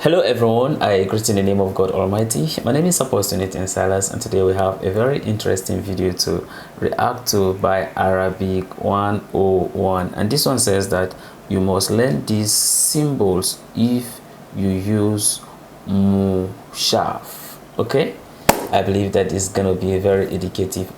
Hello everyone, I greet in the name of God Almighty. My name is Apostle Nathan Silas, and today we have a very interesting video to react to by Arabic 101. And this one says that you must learn these symbols if you use Mushraf. Okay, I believe that is going to be a very educative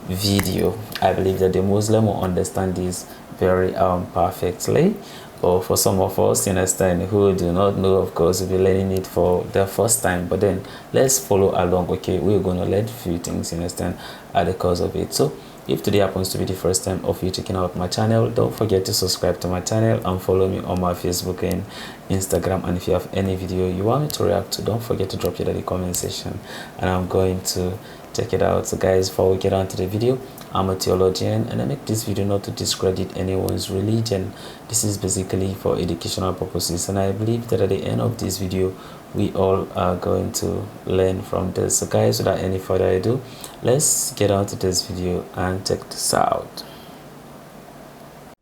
video. I believe that the Muslim will understand this very perfectly. Or for some of us, you understand, who do not know, of course, we'll be learning it for the first time. But then let's follow along. Okay, we're going to learn a few things, you understand, at the course of it. So if today happens to be the first time of you checking out my channel, don't forget to subscribe to my channel and follow me on my Facebook and Instagram. And if you have any video you want me to react to, don't forget to drop it in the comment section and I'm going to check it out. So guys, before we get on to the video, I'm a theologian and I make this video not to discredit anyone's religion. This is basically for educational purposes, and I believe that at the end of this video we all are going to learn from this. So guys, without any further ado, let's get on to this video and check this out.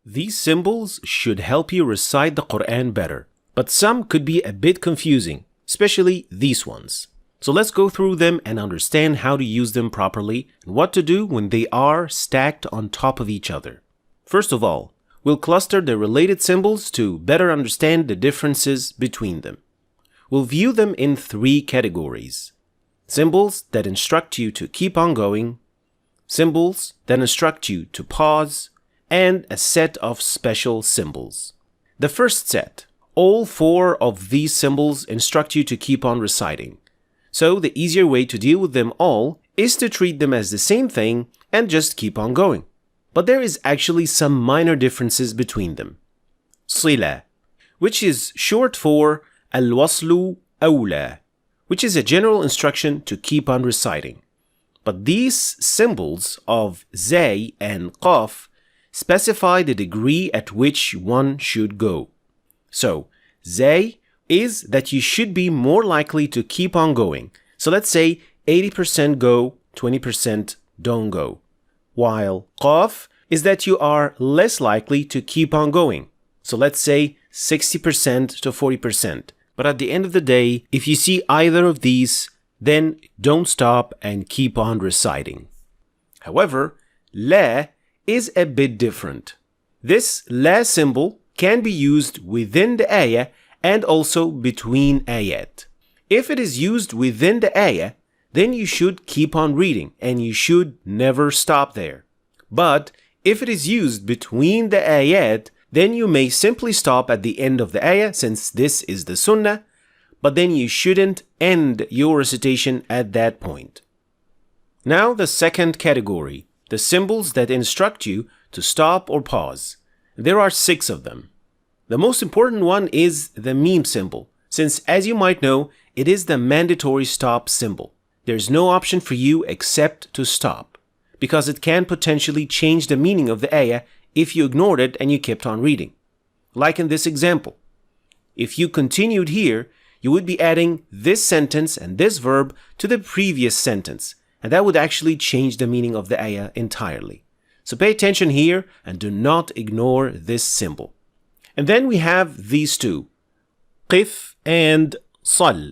These symbols should help you recite the Quran better, but some could be a bit confusing, especially these ones. So let's go through them and understand how to use them properly and what to do when they are stacked on top of each other. First of all, we'll cluster the related symbols to better understand the differences between them. We'll view them in three categories: symbols that instruct you to keep on going, symbols that instruct you to pause, and a set of special symbols. The first set, all four of these symbols instruct you to keep on reciting. So the easier way to deal with them all is to treat them as the same thing and just keep on going. But there is actually some minor differences between them. Sila, which is short for al-waslu awla, which is a general instruction to keep on reciting. But these symbols of zay and qaf specify the degree at which one should go. So, zay is that you should be more likely to keep on going. So let's say 80% go, 20% don't go. While qaf is that you are less likely to keep on going. So let's say 60% to 40%. But at the end of the day, if you see either of these, then don't stop and keep on reciting. However, la is a bit different. This la symbol can be used within the ayah and also between ayat. If it is used within the ayah, then you should keep on reading and you should never stop there. But if it is used between the ayat, then you may simply stop at the end of the ayah, since this is the sunnah, but then you shouldn't end your recitation at that point. Now the second category, the symbols that instruct you to stop or pause. There are 6 of them. The most important one is the meme symbol, since as you might know, it is the mandatory stop symbol. There's no option for you except to stop, because it can potentially change the meaning of the ayah if you ignored it and you kept on reading. Like in this example. If you continued here, you would be adding this sentence and this verb to the previous sentence, and that would actually change the meaning of the ayah entirely. So pay attention here and do not ignore this symbol. And then we have these two, qif and sal,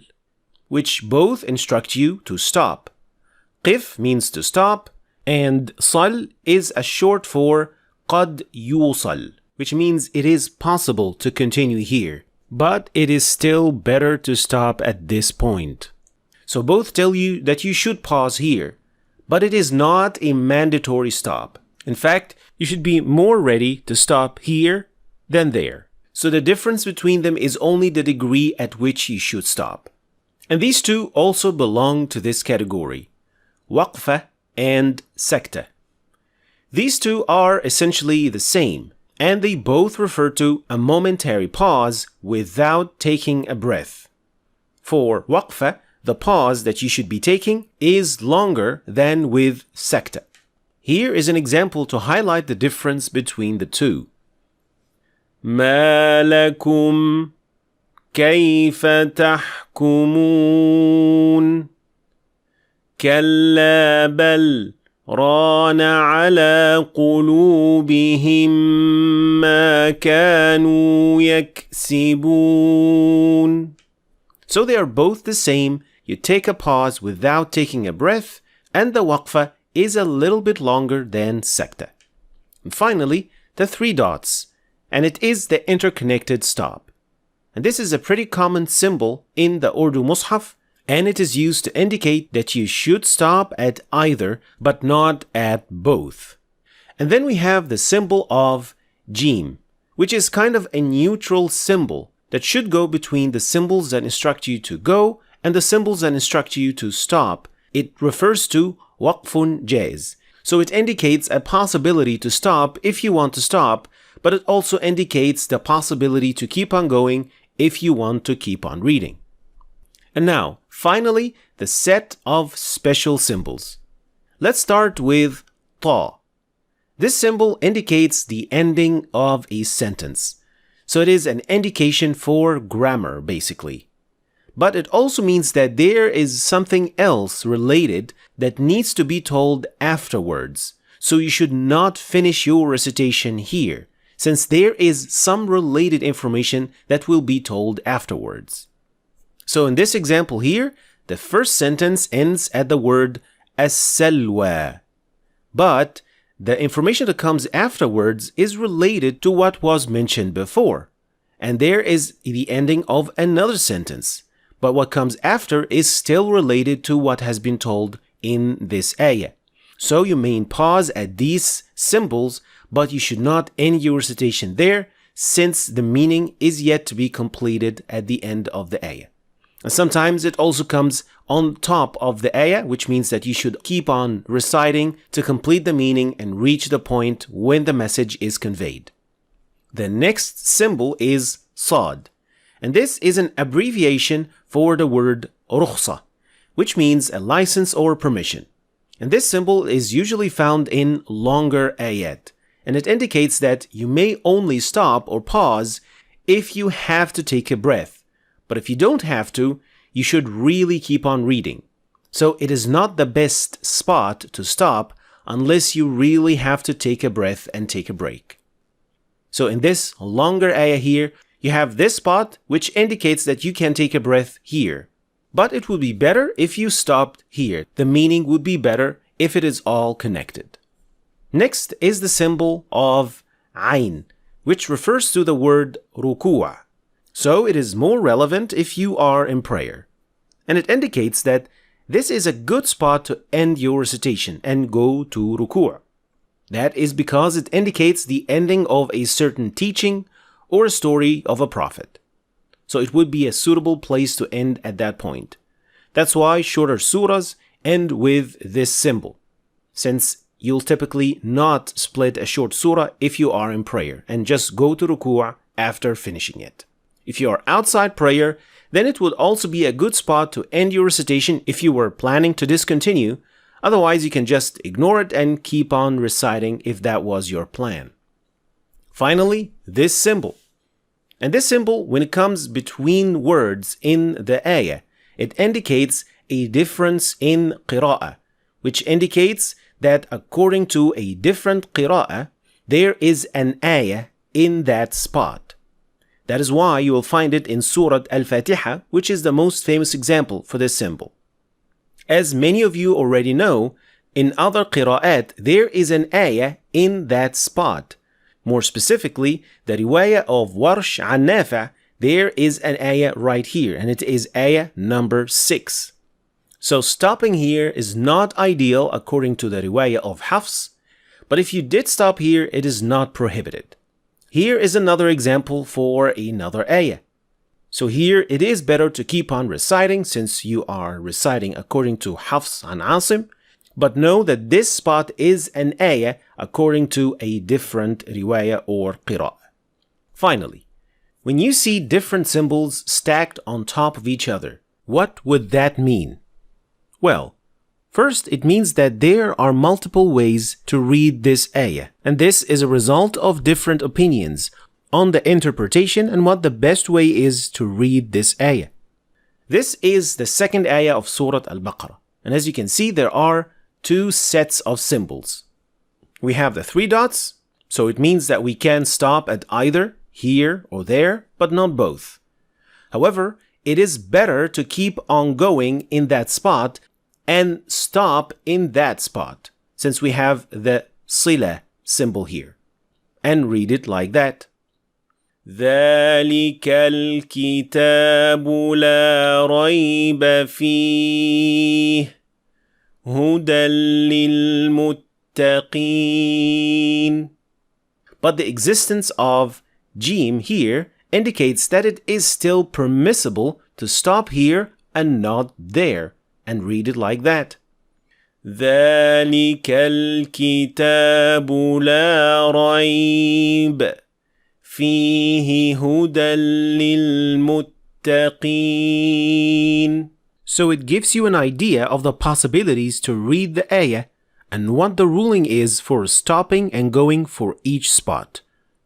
which both instruct you to stop. Qif means to stop, and sal is a short for qad yusal, which means it is possible to continue here, but it is still better to stop at this point. So both tell you that you should pause here, but it is not a mandatory stop. In fact, you should be more ready to stop here than there. So the difference between them is only the degree at which you should stop. And these two also belong to this category, waqfa and sakta. These two are essentially the same, and they both refer to a momentary pause without taking a breath. For waqfa, the pause that you should be taking is longer than with sakta. Here is an example to highlight the difference between the two. ما لكم كيف تحكمون كلا بل ران على قلوبهم ما كانوا يكسبون. So they are both the same. You take a pause without taking a breath, and the waqfa is a little bit longer than sakta. And finally, the three dots, and it is the interconnected stop. And this is a pretty common symbol in the Urdu Mushraf, and it is used to indicate that you should stop at either, but not at both. And then we have the symbol of Jim, which is kind of a neutral symbol that should go between the symbols that instruct you to go and the symbols that instruct you to stop. It refers to waqfun jaiz. So it indicates a possibility to stop if you want to stop, but it also indicates the possibility to keep on going if you want to keep on reading. And now, finally, the set of special symbols. Let's start with ta. This symbol indicates the ending of a sentence. So it is an indication for grammar, basically. But it also means that there is something else related that needs to be told afterwards. So you should not finish your recitation here, since there is some related information that will be told afterwards. So in this example here, the first sentence ends at the word as-salwa. But the information that comes afterwards is related to what was mentioned before. And there is the ending of another sentence. But what comes after is still related to what has been told in this ayah. So you may pause at these symbols, but you should not end your recitation there, since the meaning is yet to be completed at the end of the ayah. And sometimes it also comes on top of the ayah, which means that you should keep on reciting to complete the meaning and reach the point when the message is conveyed. The next symbol is sad, and this is an abbreviation for the word rukhsa, which means a license or permission. And this symbol is usually found in longer ayat, and it indicates that you may only stop or pause if you have to take a breath. But if you don't have to, you should really keep on reading. So it is not the best spot to stop unless you really have to take a breath and take a break. So in this longer ayah here, you have this spot which indicates that you can take a breath here. But it would be better if you stopped here. The meaning would be better if it is all connected. Next is the symbol of ayn, which refers to the word ruku'a. So it is more relevant if you are in prayer. And it indicates that this is a good spot to end your recitation and go to ruku'. That is because it indicates the ending of a certain teaching or a story of a prophet. So it would be a suitable place to end at that point. That's why shorter surahs end with this symbol, since you'll typically not split a short surah if you are in prayer and just go to ruku' after finishing it. If you are outside prayer, then it would also be a good spot to end your recitation if you were planning to discontinue. Otherwise, you can just ignore it and keep on reciting if that was your plan. Finally, this symbol. And this symbol, when it comes between words in the ayah, it indicates a difference in qira'ah, which indicates that according to a different qira'ah, there is an ayah in that spot. That is why you will find it in Surah Al-Fatiha, which is the most famous example for this symbol. As many of you already know, in other qira'at, there is an ayah in that spot. More specifically, the riwayah of Warsh an Nafi', there is an ayah right here, and it is ayah number 6. So stopping here is not ideal according to the riwayah of Hafs, but if you did stop here, it is not prohibited. Here is another example for another ayah. So here it is better to keep on reciting since you are reciting according to Hafs and Asim, but know that this spot is an ayah according to a different riwayah or qira'ah. Finally, when you see different symbols stacked on top of each other, what would that mean? Well, first, it means that there are multiple ways to read this ayah, and this is a result of different opinions on the interpretation and what the best way is to read this ayah. This is the second ayah of Surah Al-Baqarah, and as you can see, there are two sets of symbols. We have the three dots, so it means that we can stop at either here or there, but not both. However, it is better to keep on going in that spot and stop in that spot, since we have the sila symbol here. And read it like that. ذلك الكتاب لا ريب فيه هدى للمتقين. But the existence of jim here indicates that it is still permissible to stop here and not there, and read it like that. ذلك الكتاب لا ريب فيه هدى للمتقين. So it gives you an idea of the possibilities to read the ayah and what the ruling is for stopping and going for each spot,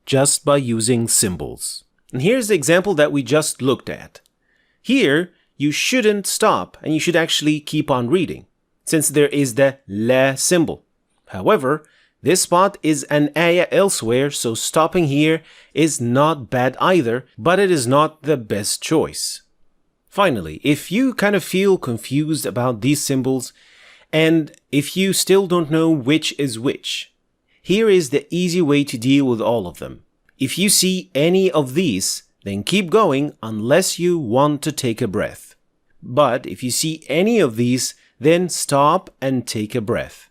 just by using symbols. And here's the example that we just looked at. Here, you shouldn't stop and you should actually keep on reading, since there is the la symbol. However, this spot is an ayah elsewhere, so stopping here is not bad either, but it is not the best choice. Finally, if you kind of feel confused about these symbols, and if you still don't know which is which, here is the easy way to deal with all of them. If you see any of these, then keep going unless you want to take a breath. But if you see any of these, then stop and take a breath.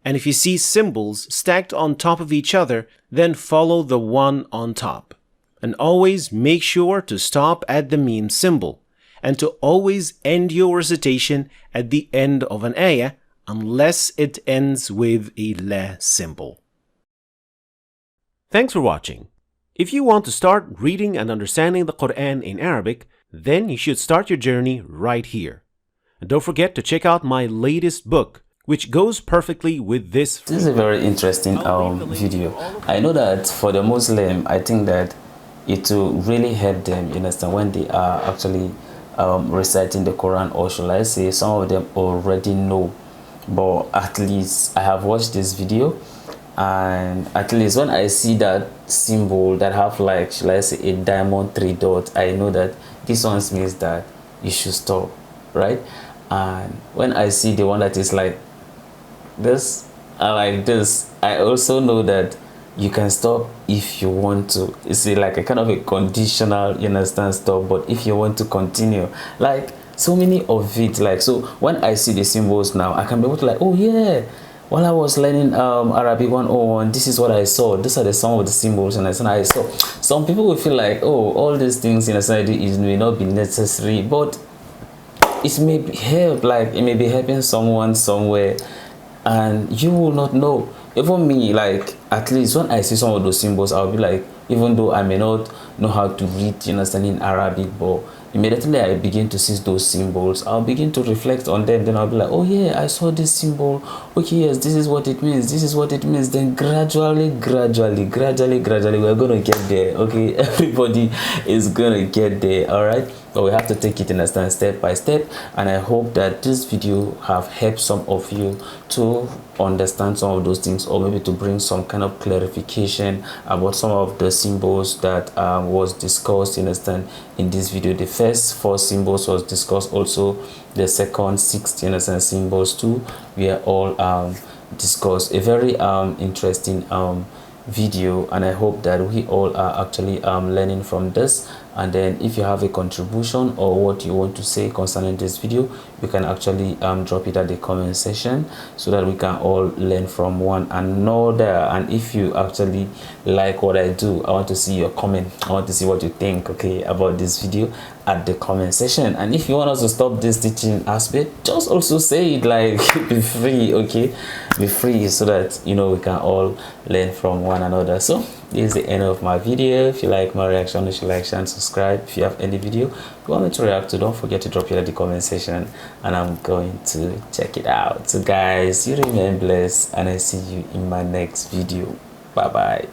And if you see symbols stacked on top of each other, then follow the one on top. And always make sure to stop at the meme symbol, and to always end your recitation at the end of an ayah, unless it ends with a la symbol. Thanks for watching. If you want to start reading and understanding the Quran in Arabic, then you should start your journey right here. And don't forget to check out my latest book, which goes perfectly with this. This is a very interesting video. I know that for the Muslim, I think that it will really help them, you understand, when they are actually reciting the Quran, or should I say some of them already know, but at least I have watched this video, and at least when I see that symbol that have, like, should I say, a diamond 3 dots, I know that this one means that you should stop, right? And when I see the one that is like this and like this, I also know that you can stop if you want to. It's like a kind of a conditional, you understand, stop, but if you want to continue, like so many of it, like, so when I see the symbols now, I can be able to, like, oh yeah, while I was learning Arabic 101, this is what I saw, these are some of the symbols, and I saw. Some people will feel like, oh, all these things in a society may not be necessary, but it may help, like it may be helping someone somewhere, and you will not know. Even me, like, at least when I see some of those symbols, I'll be like, even though I may not know how to read, you understand, in Arabic, but immediately I begin to see those symbols, I'll begin to reflect on them. Then I'll be like, oh yeah, I saw this symbol, okay, yes, this is what it means, this is what it means. Then gradually we're gonna get there. Okay, everybody is gonna get there, all right? But we have to take it, understand, step by step. And I hope that this video have helped some of you to understand some of those things, or maybe to bring some kind of clarification about some of the symbols that was discussed, understand, in this video. The first 4 symbols was discussed, also the second 6 symbols too were all discussed. A very interesting video, and I hope that we all are actually learning from this. And then if you have a contribution or what you want to say concerning this video, you can actually drop it at the comment section, so that we can all learn from one another. And if you actually like what I do, I want to see your comment. I want to see what you think, okay, about this video at the comment section. And if you want us to stop this teaching aspect, just also say it, like, be free, okay, be free, so that, you know, we can all learn from one another. So this is the end of my video. If you like my reaction, you should like, share, and subscribe. If you have any video you want me to react to, don't forget to drop it at the comment section, and I'm going to check it out. So guys, you remain blessed, and I see you in my next video. Bye bye.